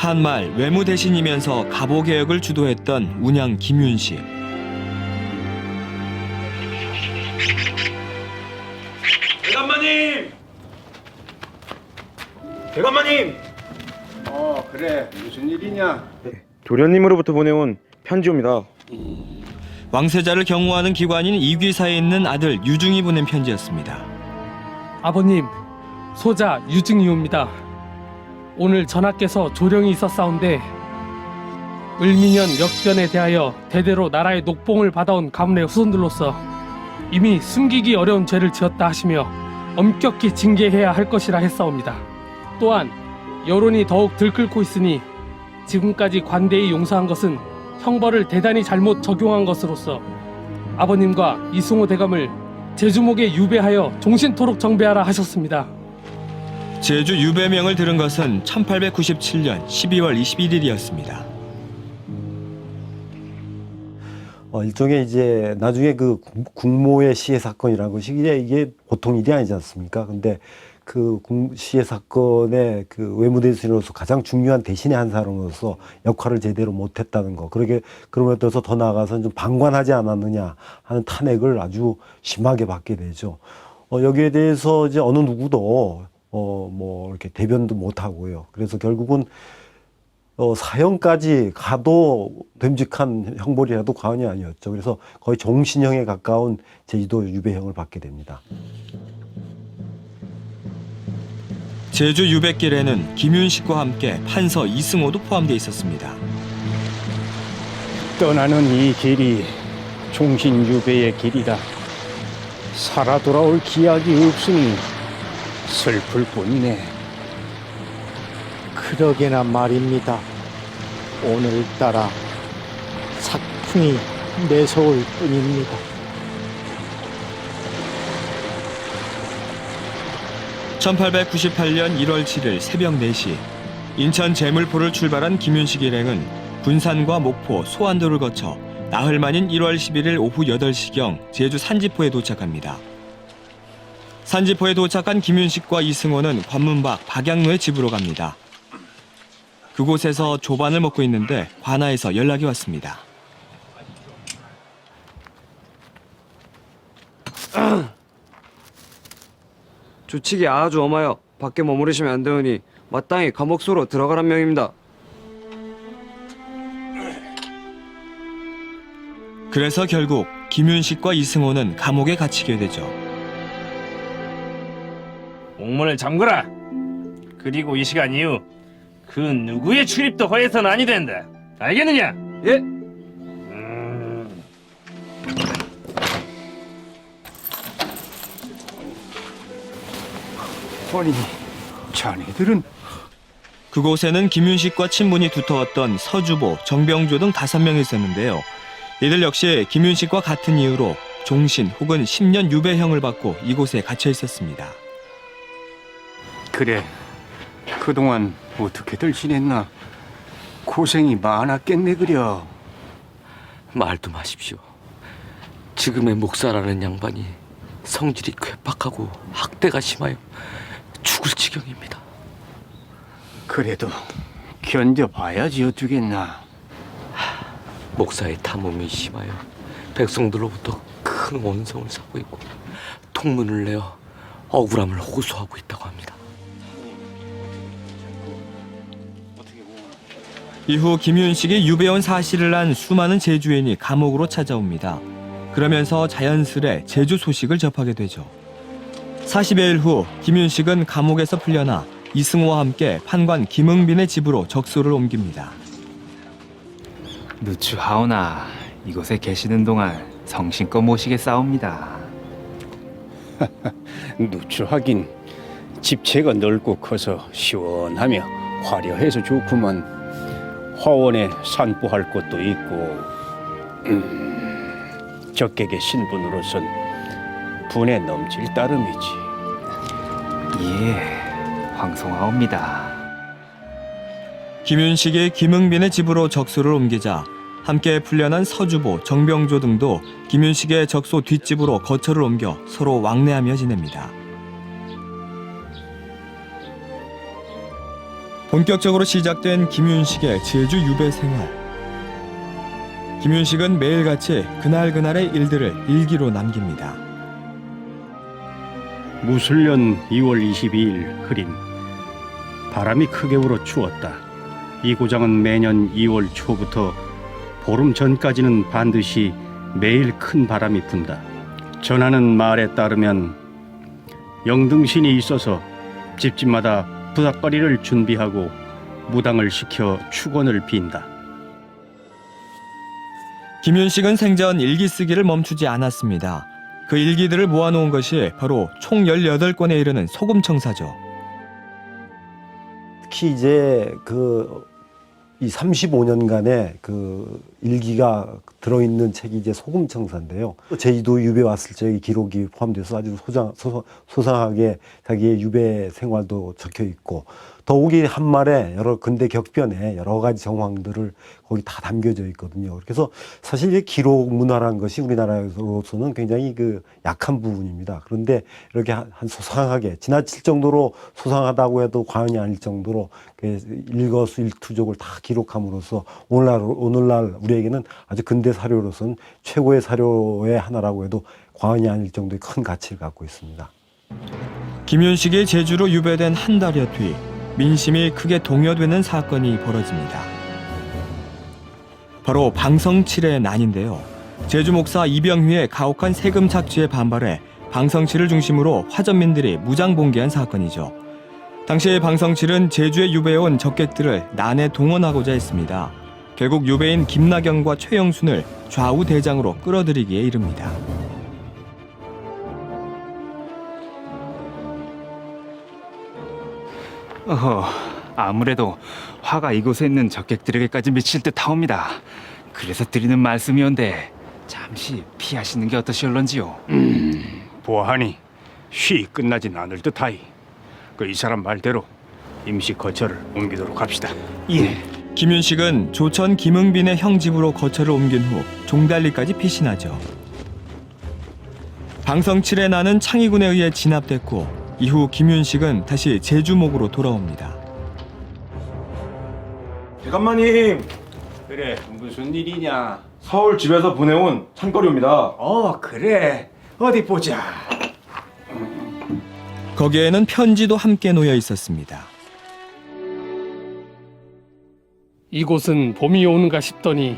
한말 외무 대신이면서 가보 개혁을 주도했던 운양 김윤식. 대감마님! 대감마님! 그래. 무슨 일이냐? 도련님으로부터 보내온 편지옵니다. 왕세자를 경호하는 기관인 이귀사에 있는 아들 유중이 보낸 편지였습니다. 아버님, 소자 유증이옵니다. 오늘 전하께서 조령이 있었사온데 을미년 역변에 대하여 대대로 나라의 녹봉을 받아온 가문의 후손들로서 이미 숨기기 어려운 죄를 지었다 하시며 엄격히 징계해야 할 것이라 했사옵니다. 또한 여론이 더욱 들끓고 있으니 지금까지 관대히 용서한 것은 형벌을 대단히 잘못 적용한 것으로서 아버님과 이승호 대감을 제주목에 유배하여 종신토록 정배하라 하셨습니다. 제주 유배명을 들은 것은 1897년 12월 21일이었습니다. 일종의 이제 나중에 그 국모의 시해 사건이라는 것이 이게 보통 일이 아니지 않습니까? 근데 그 시해 사건의 그 외무대신으로서 가장 중요한 대신의 한 사람으로서 역할을 제대로 못했다는 거. 그럼에 따라서 더 나아가서 좀 방관하지 않았느냐 하는 탄핵을 아주 심하게 받게 되죠. 여기에 대해서 이제 어느 누구도 뭐 이렇게 대변도 못 하고요. 그래서 결국은 사형까지 가도 됨직한 형벌이라도 과언이 아니었죠. 그래서 거의 종신형에 가까운 제주도 유배형을 받게 됩니다. 제주 유배길에는 김윤식과 함께 판서 이승호도 포함되어 있었습니다. 떠나는 이 길이 종신유배의 길이다. 살아 돌아올 기약이 없으니 슬플 뿐이네. 그러게나 말입니다. 오늘따라 사풍이 매서울 뿐입니다. (1898년 1월 7일) 새벽 4시 인천 제물포를 출발한 김윤식 일행은 군산과 목포, 소안도를 거쳐 나흘 만인 1월 11일 오후 8시경 제주 산지포에 도착합니다. 산지포에 도착한 김윤식과 이승호는 관문 밖 박양로의 집으로 갑니다. 그곳에서 조반을 먹고 있는데 관아에서 연락이 왔습니다. 조칙이 아주 엄하여 밖에 머무르시면 안 되오니 마땅히 감옥소로 들어가란 명입니다. 그래서 결국 김윤식과 이승호는 감옥에 갇히게 되죠. 옥문을 잠그라. 그리고 이 시간 이후 그 누구의 출입도 허해서는 아니 된다. 알겠느냐? 예. 아니, 자네들은 그곳에는 김윤식과 친분이 두터웠던 서주보, 정병조 등 5명이 있었는데요. 이들 역시 김윤식과 같은 이유로 종신 혹은 10년 유배형을 받고 이곳에 갇혀 있었습니다. 그래. 그동안 어떻게들 지냈나? 고생이 많았겠네 그려. 말도 마십시오. 지금의 목사라는 양반이 성질이 괴팍하고 학대가 심하여 죽을 지경입니다. 그래도 견뎌봐야지 어쩌겠나. 목사의 탐험이 심하여 백성들로부터 큰 원성을 사고 있고 통문을 내어 억울함을 호소하고 있다고 합니다. 이후 김윤식이 유배원 사실을 안 수많은 제주인이 감옥으로 찾아옵니다. 그러면서 자연스레 제주 소식을 접하게 되죠. 40여일 후 김윤식은 감옥에서 풀려나 이승호와 함께 판관 김응빈의 집으로 적소를 옮깁니다. 누추하오나 이곳에 계시는 동안 성심껏 모시겠사옵니다. 누추하긴 집채가 넓고 커서 시원하며 화려해서 좋구먼. 화원에 산보할 곳도 있고 적객의 신분으로선 분에 넘칠 따름이지. 예, 황송하옵니다. 김윤식이 김응빈의 집으로 적소를 옮기자 함께 풀려난 서주보, 정병조 등도 김윤식의 적소 뒷집으로 거처를 옮겨 서로 왕래하며 지냅니다. 본격적으로 시작된 김윤식의 제주 유배 생활. 김윤식은 매일같이 그날그날의 일들을 일기로 남깁니다. 무술년 2월 22일 흐린 바람이 크게 불어 추웠다. 이 고장은 매년 2월 초부터 보름 전까지는 반드시 매일 큰 바람이 분다. 전하는 말에 따르면 영등신이 있어서 집집마다 부닥거리를 준비하고 무당을 시켜 축원을 빈다. 김윤식은 생전 일기 쓰기를 멈추지 않았습니다. 그 일기들을 모아놓은 것이 바로 총 18권에 이르는 소금청사죠. 특히 이제 이 35년간의 일기가 들어있는 책이 이제 소금청사인데요. 제주도 유배 왔을 적의 기록이 포함돼서 아주 소상하게 자기의 유배 생활도 적혀 있고, 더욱이 한말에 여러 근대 격변에 여러 가지 정황들을 거기 다 담겨져 있거든요. 그래서 사실 이 기록 문화라는 것이 우리나라로서는 굉장히 약한 부분입니다. 그런데 이렇게 한 소상하게 지나칠 정도로 소상하다고 해도 과언이 아닐 정도로 일거수일투족을 다 기록함으로써 오늘날 우리에게는 아주 근대 사료로서는 최고의 사료의 하나라고 해도 과언이 아닐 정도의 큰 가치를 갖고 있습니다. 김윤식이 제주로 유배된 한 달여 뒤 민심이 크게 동요되는 사건이 벌어집니다. 바로 방성칠의 난인데요. 제주 목사 이병휘의 가혹한 세금 착취에 반발해 방성칠을 중심으로 화전민들이 무장봉기한 사건이죠. 당시 방성칠은 제주에 유배해온 적객들을 난에 동원하고자 했습니다. 결국 유배인 김나경과 최영순을 좌우 대장으로 끌어들이기에 이릅니다. 아무래도 화가 이곳에 있는 적객들에게까지 미칠 듯하옵니다. 그래서 드리는 말씀이온데 잠시 피하시는 게 어떠시올런지요? 보아하니 쉬 끝나진 않을 듯하이. 이 사람 말대로 임시 거처를 옮기도록 합시다. 예. 김윤식은 조천 김응빈의 형 집으로 거처를 옮긴 후 종달리까지 피신하죠. 방성칠의 난은 창의군에 의해 진압됐고 이후 김윤식은 다시 제주목으로 돌아옵니다. 대감마님, 그래, 무슨 일이냐? 서울 집에서 보내온 찬거리입니다. 그래. 어디 보자. 거기에는 편지도 함께 놓여 있었습니다. 이곳은 봄이 오는가 싶더니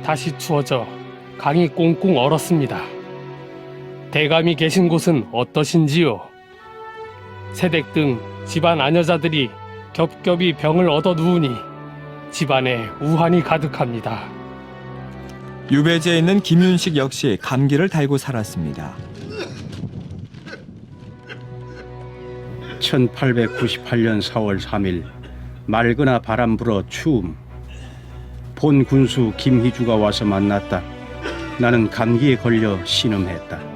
다시 추워져 강이 꽁꽁 얼었습니다. 대감이 계신 곳은 어떠신지요? 새댁 등 집안 아녀자들이 겹겹이 병을 얻어 누우니 집안에 우환이 가득합니다. 유배지에 있는 김윤식 역시 감기를 달고 살았습니다. 1898년 4월 3일 맑으나 바람 불어 추움. 본 군수 김희주가 와서 만났다. 나는 감기에 걸려 신음했다.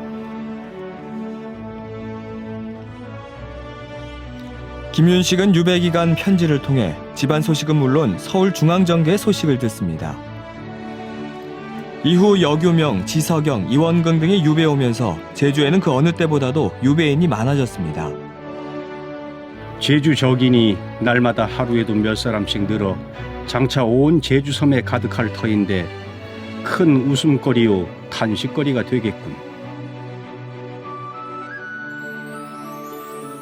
김윤식은 유배 기간 편지를 통해 집안 소식은 물론 서울중앙정계의 소식을 듣습니다. 이후 여규명, 지석영, 이원근 등이 유배에 오면서 제주에는 그 어느 때보다도 유배인이 많아졌습니다. 제주 적인이 날마다 하루에도 몇 사람씩 늘어 장차 온 제주섬에 가득할 터인데 큰 웃음거리요 탄식거리가 되겠군.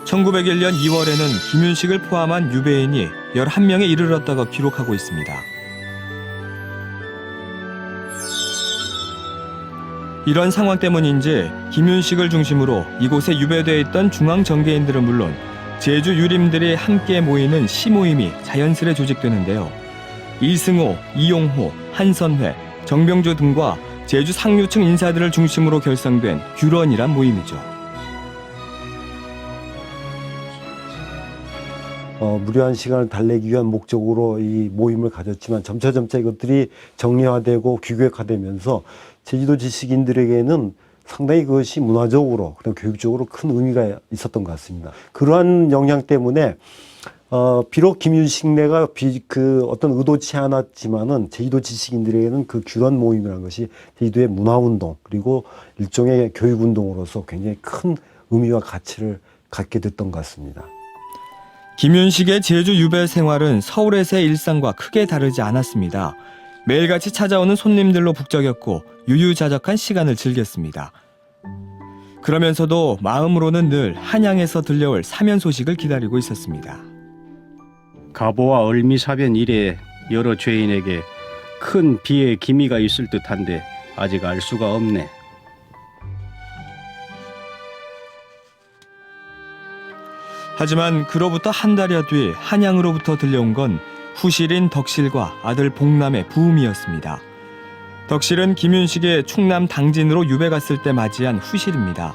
1901년 2월에는 김윤식을 포함한 유배인이 11명에 이르렀다고 기록하고 있습니다. 이런 상황 때문인지 김윤식을 중심으로 이곳에 유배되어 있던 중앙정계인들은 물론 제주 유림들이 함께 모이는 시모임이 자연스레 조직되는데요. 이승호, 이용호, 한선회, 정병주 등과 제주 상류층 인사들을 중심으로 결성된 규런이란 모임이죠. 무료한 시간을 달래기 위한 목적으로 이 모임을 가졌지만 점차 이것들이 정리화되고 규격화되면서 제주도 지식인들에게는 상당히 그것이 문화적으로 그리고 교육적으로 큰 의미가 있었던 것 같습니다. 그러한 영향 때문에 비록 김윤식네가 어떤 의도치 않았지만은 제주도 지식인들에게는 그 규런 모임이라는 것이 제주도의 문화운동 그리고 일종의 교육운동으로서 굉장히 큰 의미와 가치를 갖게 됐던 것 같습니다. 김윤식의 제주 유배 생활은 서울에서의 일상과 크게 다르지 않았습니다. 매일같이 찾아오는 손님들로 북적였고 유유자적한 시간을 즐겼습니다. 그러면서도 마음으로는 늘 한양에서 들려올 사면 소식을 기다리고 있었습니다. 가보와 을미사변 이래 여러 죄인에게 큰 비의 기미가 있을 듯한데 아직 알 수가 없네. 하지만 그로부터 한 달여 뒤 한양으로부터 들려온 건 후실인 덕실과 아들 복남의 부음이었습니다. 덕실은 김윤식의 충남 당진으로 유배 갔을 때 맞이한 후실입니다.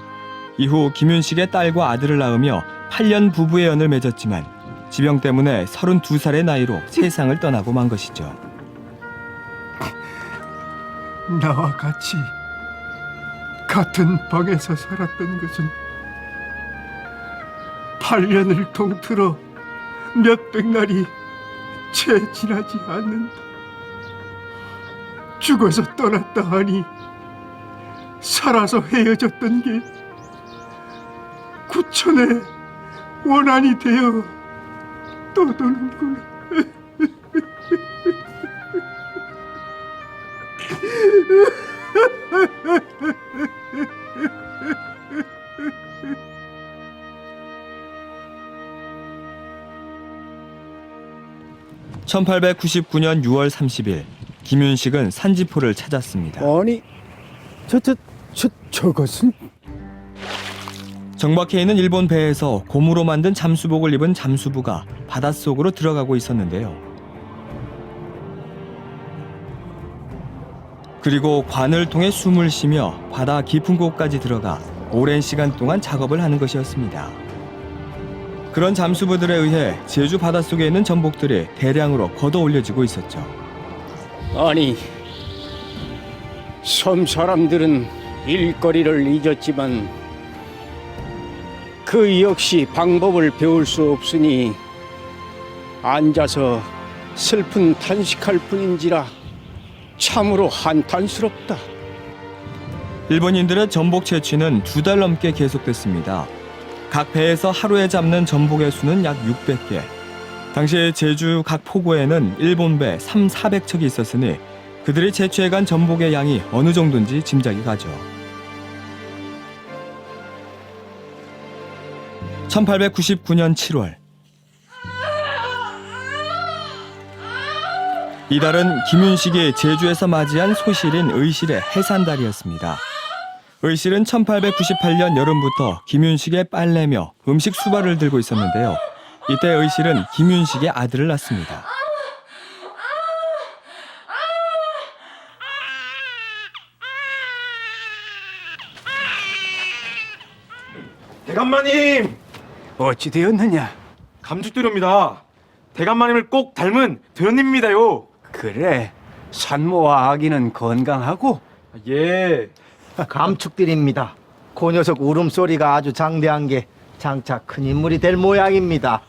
이후 김윤식의 딸과 아들을 낳으며 8년 부부의 연을 맺었지만 지병 때문에 32살의 나이로 세상을 떠나고 만 것이죠. 나와 같이 같은 방에서 살았던 것은 8년을 통틀어 몇백 날이 채 지나지 않는다. 죽어서 떠났다 하니 살아서 헤어졌던 게 구천의 원한이 되어 떠도는구나. (1899년 6월 30일) 김윤식은 산지포를 찾았습니다. 아니, 저것은 정박해 있는 일본 배에서 고무로 만든 잠수복을 입은 잠수부가 바닷속으로 들어가고 있었는데요. 그리고 관을 통해 숨을 쉬며 바다 깊은 곳까지 들어가 오랜 시간 동안 작업을 하는 것이었습니다. 그런 잠수부들에 의해 제주 바닷속에 있는 전복들이 대량으로 걷어 올려지고 있었죠. 아니, 섬 사람들은 일거리를 잊었지만 그 역시 방법을 배울 수 없으니 앉아서 슬픈 탄식할 뿐인지라 참으로 한탄스럽다. 일본인들의 전복 채취는 2달 넘게 계속됐습니다. 각 배에서 하루에 잡는 전복의 수는 약 600개. 당시 제주 각 포구에는 일본 배 3,400척이 있었으니 그들이 채취해간 전복의 양이 어느 정도인지 짐작이 가죠. 1899년 7월 이달은 김윤식이 제주에서 맞이한 소실인 의실의 해산달이었습니다. 의실은 1898년 여름부터 김윤식의 빨래며 음식 수발을 들고 있었는데요. 이때 의실은 김윤식의 아들을 낳습니다. 대감마님! 어찌 되었느냐? 감축드립니다. 대감마님을 꼭 닮은 도련님입니다요. 그래, 산모와 아기는 건강하고? 예. 감축드립니다. 그 녀석 울음소리가 아주 장대한 게 장차 큰 인물이 될 모양입니다.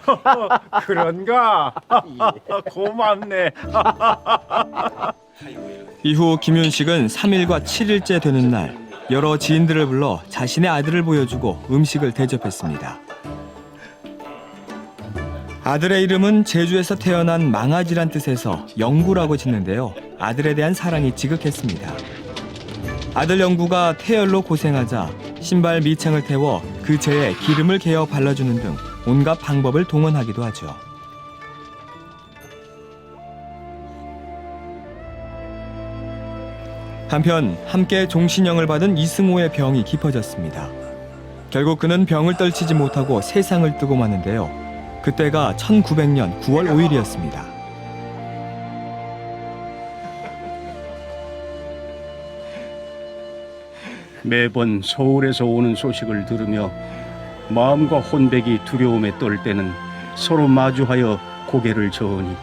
그런가? 고맙네. 이후 김윤식은 3일과 7일째 되는 날 여러 지인들을 불러 자신의 아들을 보여주고 음식을 대접했습니다. 아들의 이름은 제주에서 태어난 망아지란 뜻에서 영구라고 짓는데요. 아들에 대한 사랑이 지극했습니다. 아들 영구가 태열로 고생하자 신발 밑창을 태워 그 재에 기름을 개어 발라주는 등 온갖 방법을 동원하기도 하죠. 한편 함께 종신형을 받은 이승호의 병이 깊어졌습니다. 결국 그는 병을 떨치지 못하고 세상을 뜨고 마는데요. 그때가 1900년 9월 5일이었습니다. 매번 서울에서 오는 소식을 들으며 마음과 혼백이 두려움에 떨 때는 서로 마주하여 고개를 저으니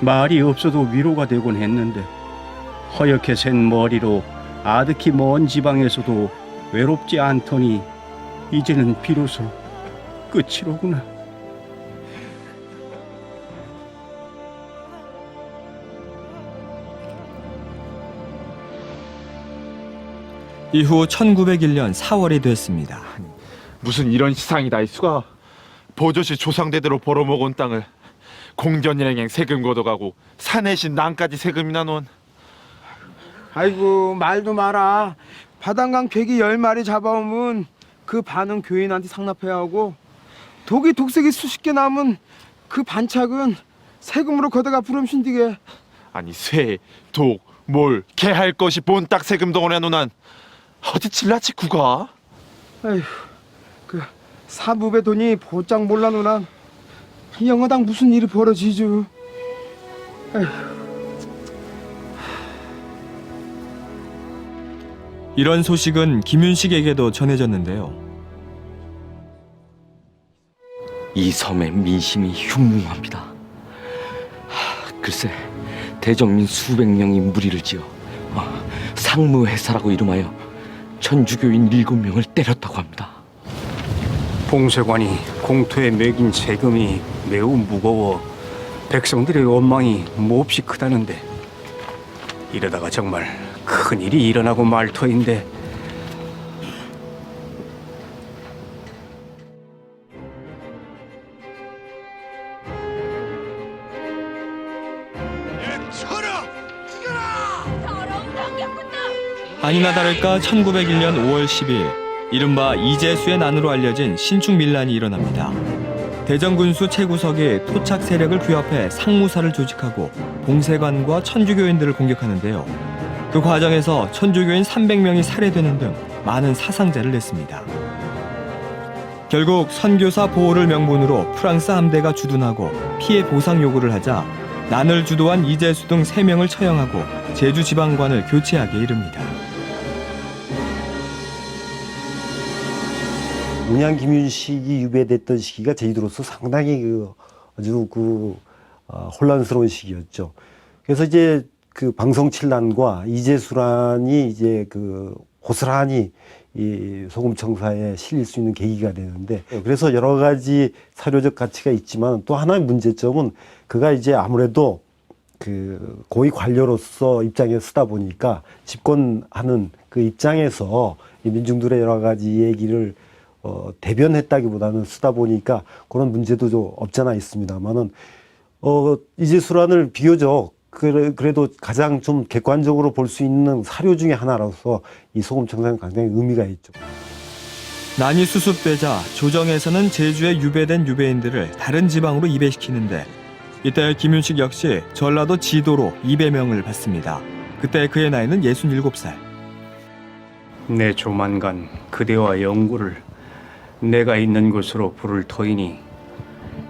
말이 없어도 위로가 되곤 했는데 허옇게 센 머리로 아득히 먼 지방에서도 외롭지 않더니 이제는 비로소 끝이로구나. 이후 1901년 4월이 됐습니다. 무슨 이런 시상이 날 수가. 보조시 조상대대로 벌어먹은 땅을 공전일행행 세금 걷어가고 사내신 난까지 세금이나 논. 아이고 말도 마라. 바단강 괴기 10마리 잡아오면 그 반은 교인한테 상납해야 하고 독이 독색이 수십 개 남은 그 반착은 세금으로 걷어가 부름신디게. 아니 쇠, 독, 몰, 개 할 것이 본딱 세금 덩어리야 논한. 어디 질라치 구가? 아휴, 그 사부배 돈이 보짝 몰라 누나. 영어당 무슨 일이 벌어지죠? 아휴. 이런 소식은 김윤식에게도 전해졌는데요. 이 섬의 민심이 흉흉합니다. 글쎄 대정민 수백 명이 무리를 지어 상무회사라고 이름하여 천주교인 7명을 때렸다고 합니다. 봉쇄관이 공토에 매긴 세금이 매우 무거워 백성들의 원망이 몹시 크다는데 이러다가 정말 큰일이 일어나고 말 터인데. 아니나 다를까 1901년 5월 10일 이른바 이재수의 난으로 알려진 신축민란이 일어납니다. 대전군수 최구석이 토착 세력을 규합해 상무사를 조직하고 봉쇄관과 천주교인들을 공격하는데요. 그 과정에서 천주교인 300명이 살해되는 등 많은 사상자를 냈습니다. 결국 선교사 보호를 명분으로 프랑스 함대가 주둔하고 피해 보상 요구를 하자 난을 주도한 이재수 등 3명을 처형하고 제주 지방관을 교체하게 이릅니다. 운양 김윤식이 유배됐던 시기가 제주도로서 상당히 아주 혼란스러운 시기였죠. 그래서 이제 그 방성칠란과 이재수란이 이제 고스란히 이 소금청사에 실릴 수 있는 계기가 되는데, 그래서 여러 가지 사료적 가치가 있지만 또 하나의 문제점은 그가 이제 아무래도 그 고위 관료로서 입장에 서다 보니까 집권하는 그 입장에서 이 민중들의 여러 가지 얘기를 대변했다기보다는 쓰다 보니까 그런 문제도 좀 없잖아 있습니다만은 이재수란을 비교적 그래도 가장 좀 객관적으로 볼 수 있는 사료 중에 하나로서 이 소금청사는 굉장히 의미가 있죠. 난이 수습되자 조정에서는 제주에 유배된 유배인들을 다른 지방으로 이배시키는데 이때 김윤식 역시 전라도 지도로 이배명을 받습니다. 그때 그의 나이는 67살. 내 조만간 그대와 영구를 내가 있는 곳으로 부를 터이니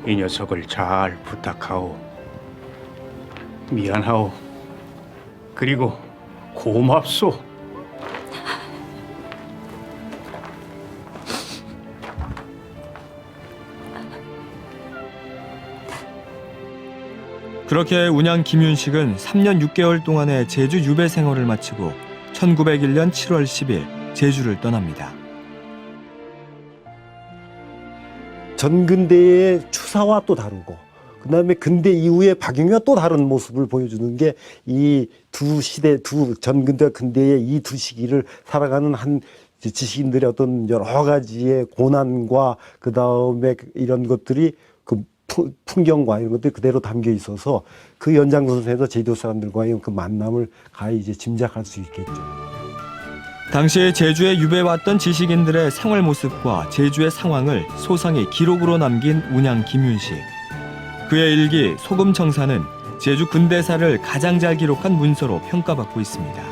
이 녀석을 잘 부탁하오. 미안하오. 그리고 고맙소. 그렇게 운양 김윤식은 3년 6개월 동안의 제주 유배 생활을 마치고 1901년 7월 10일 제주를 떠납니다. 전근대의 추사와 또 다르고 그 다음에 근대 이후의 박영규와 또 다른 모습을 보여주는 게 이 두 시대, 전근대와 근대의 이 두 시기를 살아가는 한 지식인들의 어떤 여러 가지의 고난과 그 다음에 이런 것들이 그 풍경과 이런 것들이 그대로 담겨 있어서 그 연장선에서 제주도 사람들과의 그 만남을 가히 이제 짐작할 수 있겠죠. 당시 제주에 유배왔던 지식인들의 생활 모습과 제주의 상황을 소상히 기록으로 남긴 운양 김윤식. 그의 일기 소금청사는 제주 근대사를 가장 잘 기록한 문서로 평가받고 있습니다.